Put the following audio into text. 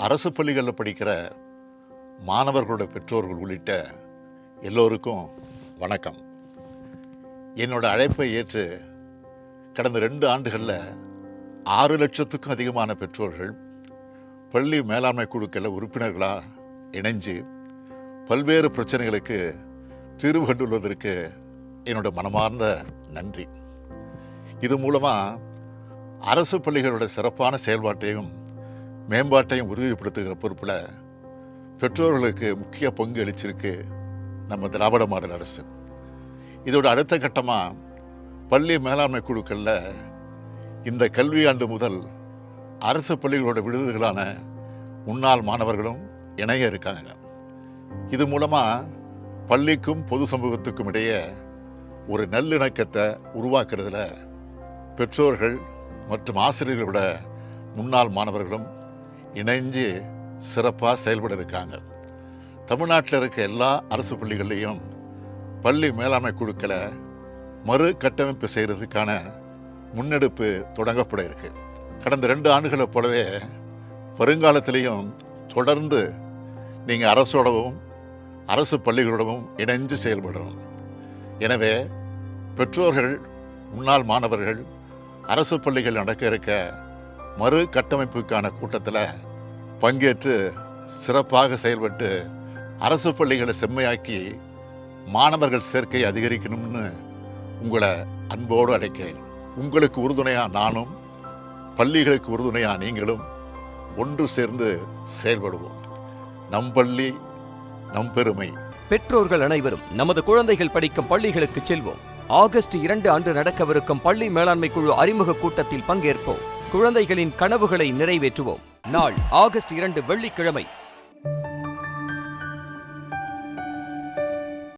அரசு பள்ளிகளில் படிக்கிற மாணவர்களோட பெற்றோர்கள் உள்ளிட்ட எல்லோருக்கும் வணக்கம். என்னோட அழைப்பை ஏற்று கடந்த 2 ஆண்டுகளில் 6 லட்சத்துக்கும் அதிகமான பெற்றோர்கள் பள்ளி மேலாண்மை குழுக்களில் உறுப்பினர்களாக இணைஞ்சு பல்வேறு பிரச்சனைகளுக்கு தீர்வு கண்டுள்ளதற்கு என்னோட மனமார்ந்த நன்றி. இது மூலமாக அரசு பள்ளிகளோட சிறப்பான செயல்பாட்டையும் மேம்பாட்டையும் உறுதிப்படுத்துகிற பொறுப்பில் பெற்றோர்களுக்கு முக்கிய பங்கு அளிச்சிருக்கு நம்ம திராவிட மாடல் அரசு. இதோட அடுத்த கட்டமாக பள்ளி மேலாண்மை குழுக்களில் இந்த கல்வியாண்டு முதல் அரசு பள்ளிகளோட விடுதிகளான முன்னாள் மாணவர்களும் இணைய இருக்காங்க. இது மூலமாக பள்ளிக்கும் பொது சமூகத்துக்கும் இடையே ஒரு நல்லிணக்கத்தை உருவாக்குறதுல பெற்றோர்கள் மற்றும் ஆசிரியர்களோட முன்னாள் மாணவர்களும் இணைஞ்சு சிறப்பாக செயல்பட இருக்காங்க. தமிழ்நாட்டில் இருக்க எல்லா அரசு பள்ளிகள்லேயும் பள்ளி மேலாண்மை குழுக்களை மறு கட்டமைப்பு செய்கிறதுக்கான முன்னெடுப்பு தொடங்கப்பட இருக்கு. கடந்த 2 ஆண்டுகளை போலவே வருங்காலத்திலையும் தொடர்ந்து நீங்கள் அரசோடவும் அரசு பள்ளிகளோடவும் இணைஞ்சு செயல்படணும். எனவே பெற்றோர்கள், முன்னாள் மாணவர்கள் அரசு பள்ளிகள் நடக்க இருக்க மறு கட்டமைப்புக்கான கூட்டத்தில் பங்கேற்று சிறப்பாக செயல்பட்டு அரசு பள்ளிகளை செம்மையாக்கி மாணவர்கள் சேர்க்கை அதிகரிக்கணும்னு உங்களை அன்போடு அழைக்கிறேன். உங்களுக்கு உறுதுணையாக நானும், பள்ளிகளுக்கு உறுதுணையாக நீங்களும் ஒன்று சேர்ந்து செயல்படுவோம். நம் பள்ளி நம் பெருமை. பெற்றோர்கள் அனைவரும் நமது குழந்தைகள் படிக்கும் பள்ளிகளுக்கு செல்வோம். ஆகஸ்ட் 2 அன்று நடக்கவிருக்கும் பள்ளி மேலாண்மை குழு அறிமுக கூட்டத்தில் பங்கேற்போம். குழந்தைகளின் கனவுகளை நிறைவேற்றுவோம். நாள் ஆகஸ்ட் 2 வெள்ளிக்கிழமை.